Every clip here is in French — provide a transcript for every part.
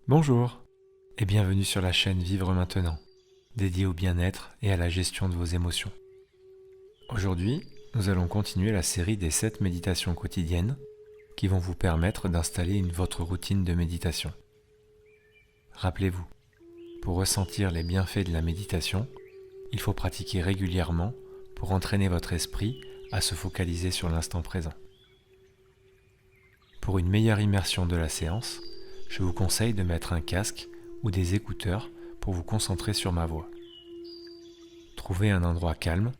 Bonjour et bienvenue sur la chaîne Vivre Maintenant, dédiée au bien-être et à la gestion de vos émotions. Aujourd'hui, nous allons continuer la série des 7 méditations quotidiennes qui vont vous permettre d'installer votre routine de méditation. Rappelez-vous, pour ressentir les bienfaits de la méditation, il faut pratiquer régulièrement pour entraîner votre esprit à se focaliser sur l'instant présent. Pour une meilleure immersion de la séance, je vous conseille de mettre un casque ou des écouteurs pour vous concentrer sur ma voix. Trouvez un endroit calme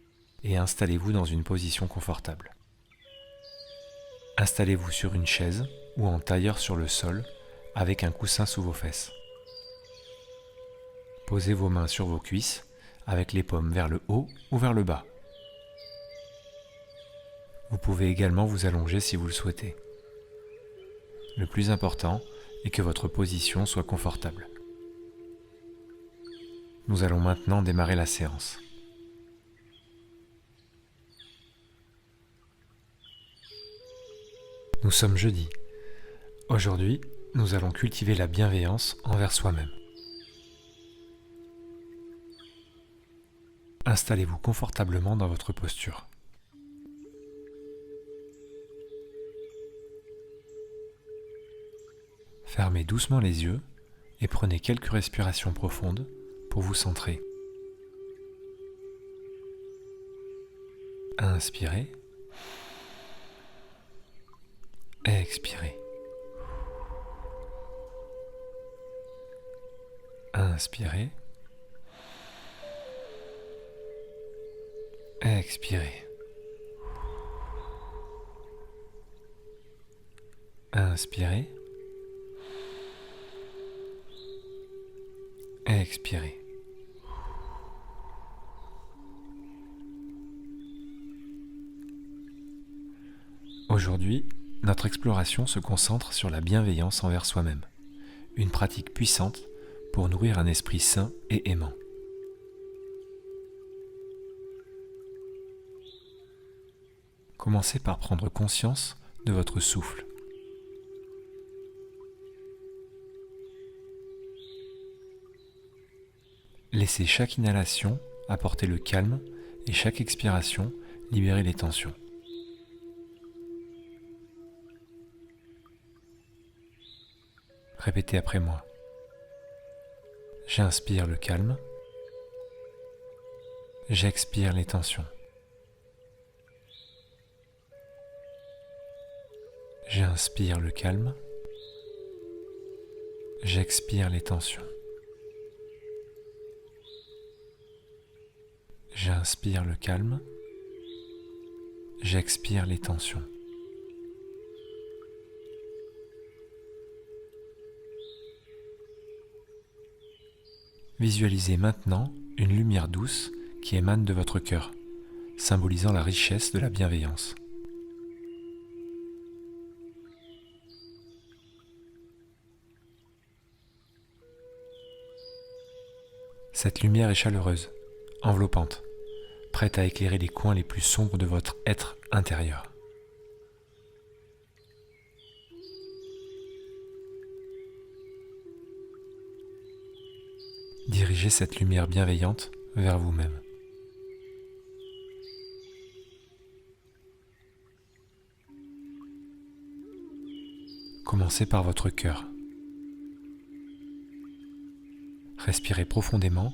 et installez-vous dans une position confortable. Installez-vous sur une chaise ou en tailleur sur le sol avec un coussin sous vos fesses. Posez vos mains sur vos cuisses avec les paumes vers le haut ou vers le bas. Vous pouvez également vous allonger si vous le souhaitez. Le plus important est que votre position soit confortable. Nous allons maintenant démarrer la séance. Nous sommes jeudi. Aujourd'hui, nous allons cultiver la bienveillance envers soi-même. Installez-vous confortablement dans votre posture. Fermez doucement les yeux et prenez quelques respirations profondes pour vous centrer. Inspirez. Expirez. Inspirez. Expirez. Inspirez. Expirez. Aujourd'hui, notre exploration se concentre sur la bienveillance envers soi-même, une pratique puissante pour nourrir un esprit sain et aimant. Commencez par prendre conscience de votre souffle. Laissez chaque inhalation apporter le calme et chaque expiration libérer les tensions. Répétez après moi. J'inspire le calme. J'expire les tensions. J'inspire le calme. J'expire les tensions. J'inspire le calme. J'expire les tensions. Visualisez maintenant une lumière douce qui émane de votre cœur, symbolisant la richesse de la bienveillance. Cette lumière est chaleureuse, enveloppante, prête à éclairer les coins les plus sombres de votre être intérieur. Dirigez cette lumière bienveillante vers vous-même. Commencez par votre cœur. Respirez profondément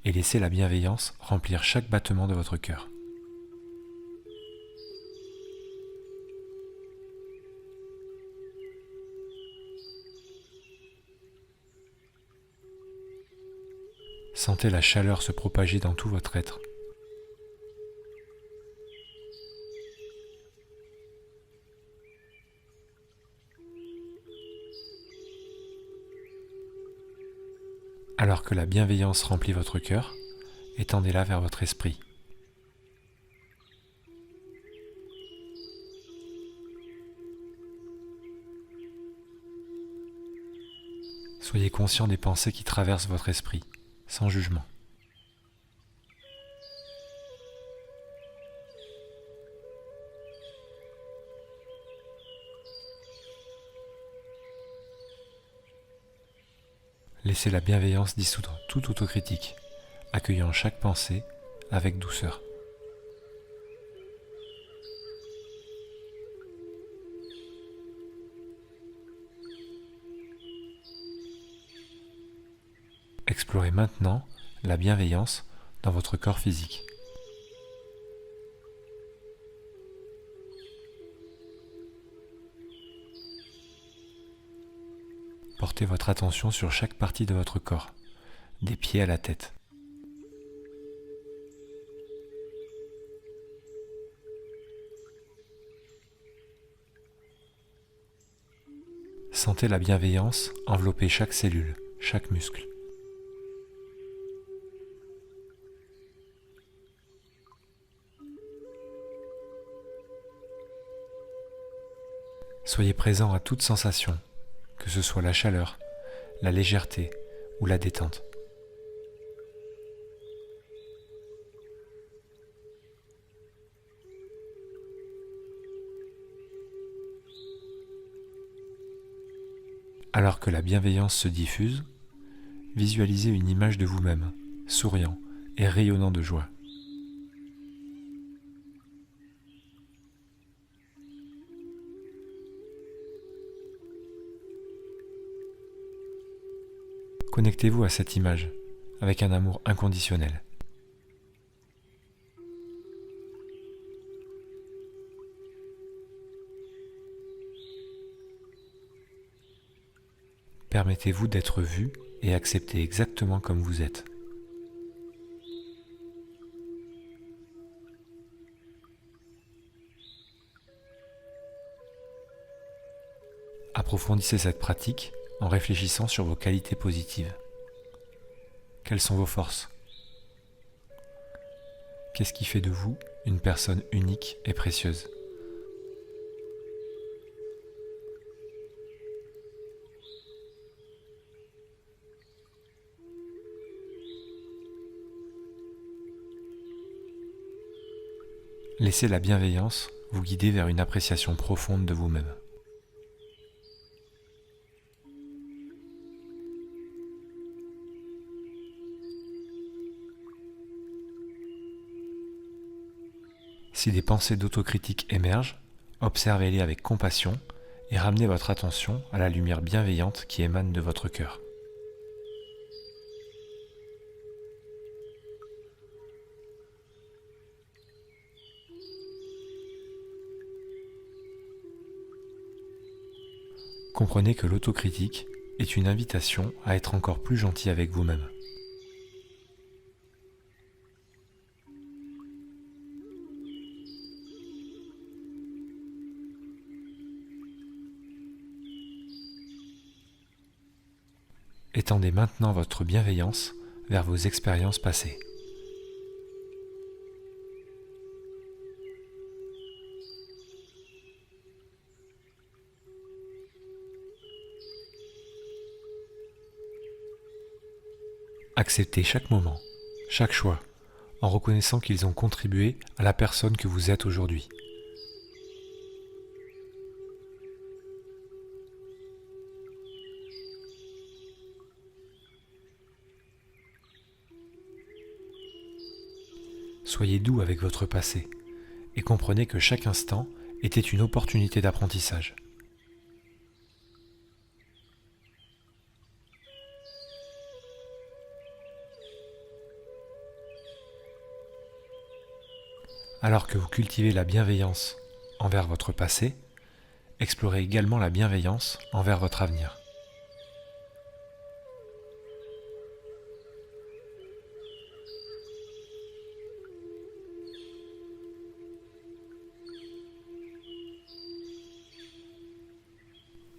et laissez la bienveillance remplir chaque battement de votre cœur. Sentez la chaleur se propager dans tout votre être. Alors que la bienveillance remplit votre cœur, étendez-la vers votre esprit. Soyez conscient des pensées qui traversent votre esprit, sans jugement. Laissez la bienveillance dissoudre toute autocritique, accueillant chaque pensée avec douceur. Explorez maintenant la bienveillance dans votre corps physique. Portez votre attention sur chaque partie de votre corps, des pieds à la tête. Sentez la bienveillance envelopper chaque cellule, chaque muscle. Soyez présent à toute sensation, que ce soit la chaleur, la légèreté ou la détente. Alors que la bienveillance se diffuse, visualisez une image de vous-même, souriant et rayonnant de joie. Connectez-vous à cette image avec un amour inconditionnel. Permettez-vous d'être vu et accepté exactement comme vous êtes. Approfondissez cette pratique en réfléchissant sur vos qualités positives. Quelles sont vos forces? Qu'est-ce qui fait de vous une personne unique et précieuse? Laissez la bienveillance vous guider vers une appréciation profonde de vous-même. Si des pensées d'autocritique émergent, observez-les avec compassion et ramenez votre attention à la lumière bienveillante qui émane de votre cœur. Comprenez que l'autocritique est une invitation à être encore plus gentil avec vous-même. Étendez maintenant votre bienveillance vers vos expériences passées. Acceptez chaque moment, chaque choix, en reconnaissant qu'ils ont contribué à la personne que vous êtes aujourd'hui. Soyez doux avec votre passé et comprenez que chaque instant était une opportunité d'apprentissage. Alors que vous cultivez la bienveillance envers votre passé, explorez également la bienveillance envers votre avenir.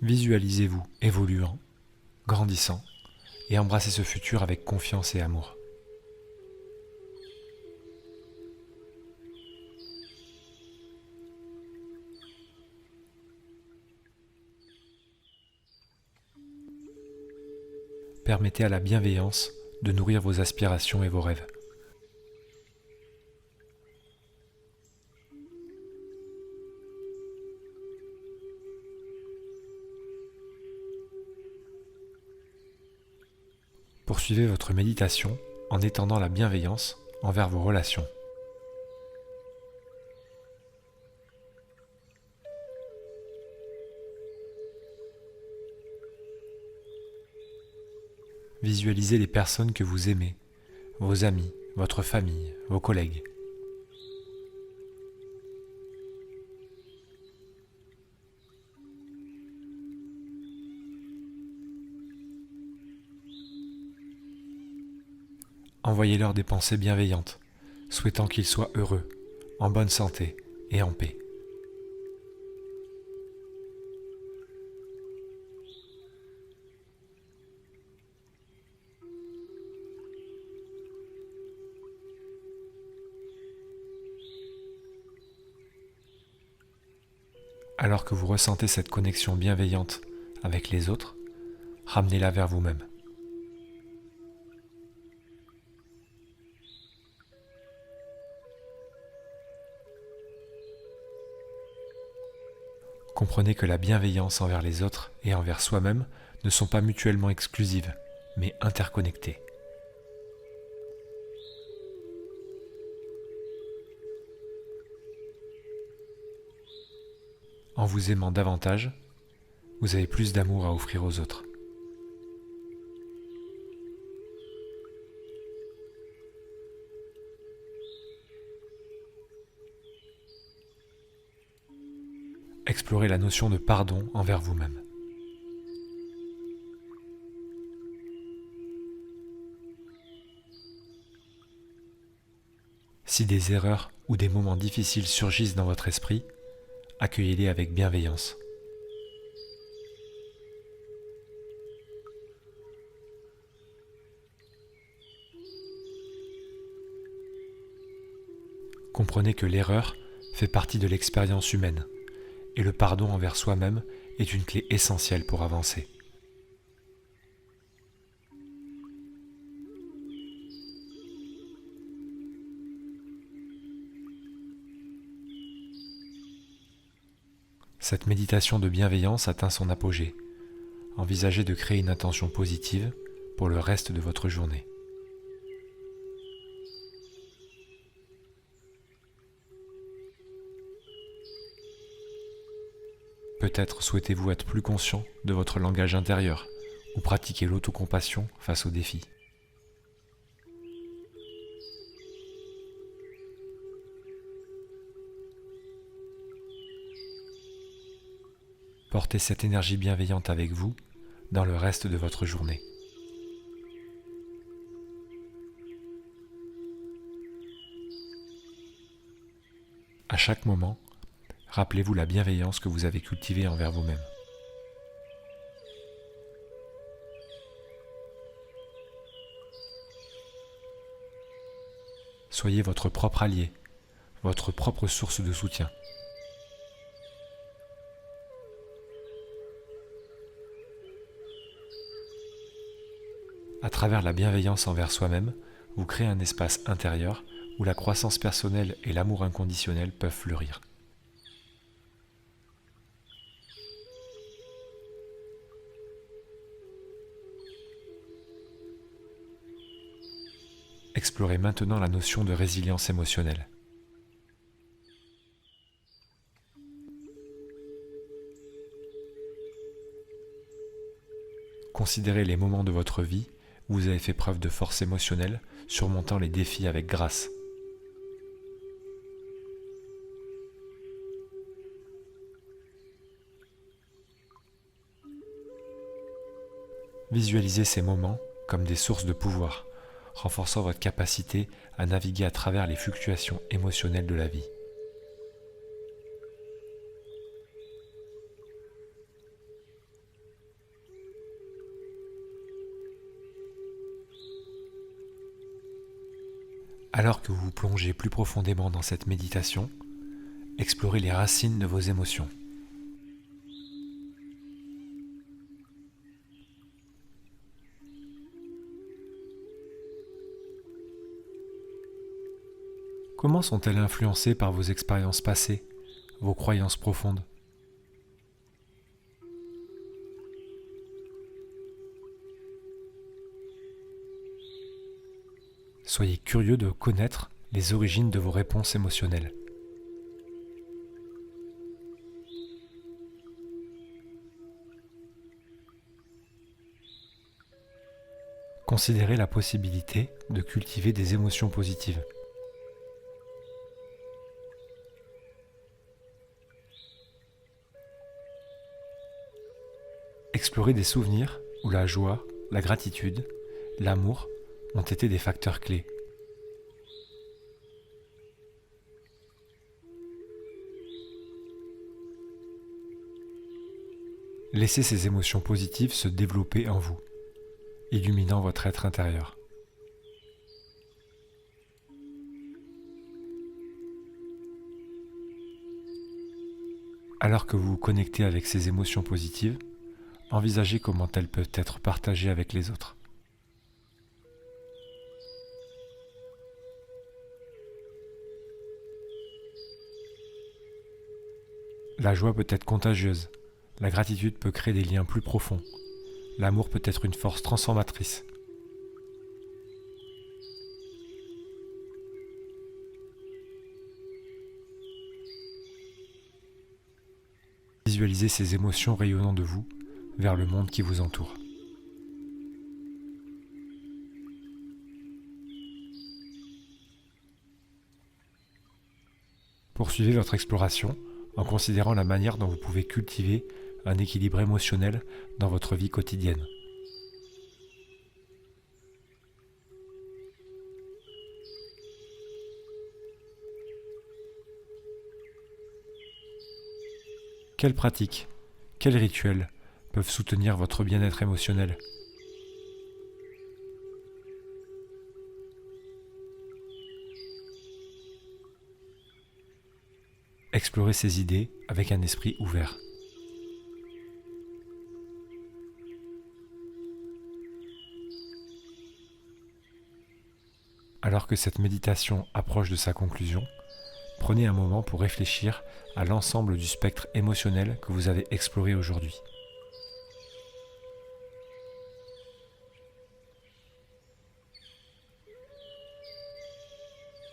Visualisez-vous évoluant, grandissant et embrassez ce futur avec confiance et amour. Permettez à la bienveillance de nourrir vos aspirations et vos rêves. Poursuivez votre méditation en étendant la bienveillance envers vos relations. Visualisez les personnes que vous aimez, vos amis, votre famille, vos collègues. Envoyez-leur des pensées bienveillantes, souhaitant qu'ils soient heureux, en bonne santé et en paix. Alors que vous ressentez cette connexion bienveillante avec les autres, ramenez-la vers vous-même. Comprenez que la bienveillance envers les autres et envers soi-même ne sont pas mutuellement exclusives, mais interconnectées. En vous aimant davantage, vous avez plus d'amour à offrir aux autres. Explorez la notion de pardon envers vous-même. Si des erreurs ou des moments difficiles surgissent dans votre esprit, accueillez-les avec bienveillance. Comprenez que l'erreur fait partie de l'expérience humaine et le pardon envers soi-même est une clé essentielle pour avancer. Cette méditation de bienveillance atteint son apogée. Envisagez de créer une intention positive pour le reste de votre journée. Peut-être souhaitez-vous être plus conscient de votre langage intérieur ou pratiquer l'autocompassion face aux défis. Portez cette énergie bienveillante avec vous dans le reste de votre journée. À chaque moment, rappelez-vous la bienveillance que vous avez cultivée envers vous-même. Soyez votre propre allié, votre propre source de soutien. À travers la bienveillance envers soi-même, vous créez un espace intérieur où la croissance personnelle et l'amour inconditionnel peuvent fleurir. Explorez maintenant la notion de résilience émotionnelle. Considérez les moments de votre vie où vous avez fait preuve de force émotionnelle, surmontant les défis avec grâce. Visualisez ces moments comme des sources de pouvoir, renforçant votre capacité à naviguer à travers les fluctuations émotionnelles de la vie. Alors que vous vous plongez plus profondément dans cette méditation, explorez les racines de vos émotions. Comment sont-elles influencées par vos expériences passées, vos croyances profondes ? Soyez curieux de connaître les origines de vos réponses émotionnelles. Considérez la possibilité de cultiver des émotions positives. Explorez des souvenirs où la joie, la gratitude, l'amour ont été des facteurs clés. Laissez ces émotions positives se développer en vous, illuminant votre être intérieur. Alors que vous vous connectez avec ces émotions positives, envisagez comment elles peuvent être partagées avec les autres. La joie peut être contagieuse, la gratitude peut créer des liens plus profonds, l'amour peut être une force transformatrice. Visualisez ces émotions rayonnant de vous vers le monde qui vous entoure. Poursuivez votre exploration en considérant la manière dont vous pouvez cultiver un équilibre émotionnel dans votre vie quotidienne. Quelles pratiques, quels rituels peuvent soutenir votre bien-être émotionnel ? Explorez ces idées avec un esprit ouvert. Alors que cette méditation approche de sa conclusion, prenez un moment pour réfléchir à l'ensemble du spectre émotionnel que vous avez exploré aujourd'hui.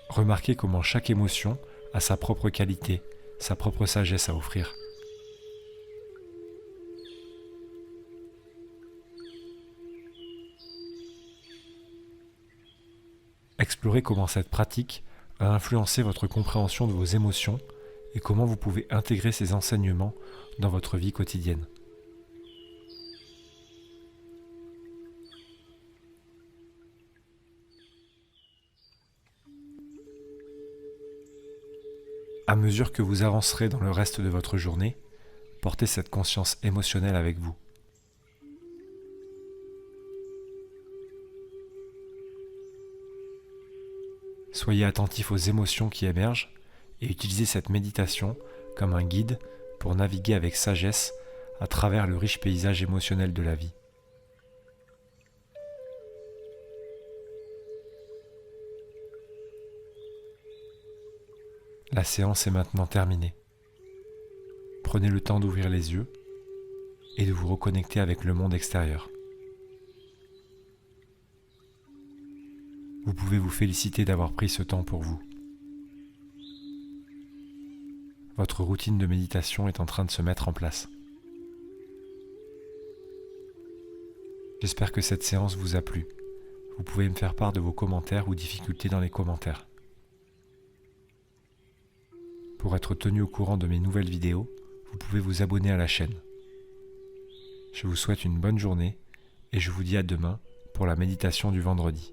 Remarquez comment chaque émotion a sa propre qualité, sa propre sagesse à offrir. Explorez comment cette pratique a influencé votre compréhension de vos émotions et comment vous pouvez intégrer ces enseignements dans votre vie quotidienne. À mesure que vous avancerez dans le reste de votre journée, portez cette conscience émotionnelle avec vous. Soyez attentif aux émotions qui émergent et utilisez cette méditation comme un guide pour naviguer avec sagesse à travers le riche paysage émotionnel de la vie. La séance est maintenant terminée. Prenez le temps d'ouvrir les yeux et de vous reconnecter avec le monde extérieur. Vous pouvez vous féliciter d'avoir pris ce temps pour vous. Votre routine de méditation est en train de se mettre en place. J'espère que cette séance vous a plu. Vous pouvez me faire part de vos commentaires ou difficultés dans les commentaires. Pour être tenu au courant de mes nouvelles vidéos, vous pouvez vous abonner à la chaîne. Je vous souhaite une bonne journée et je vous dis à demain pour la méditation du vendredi.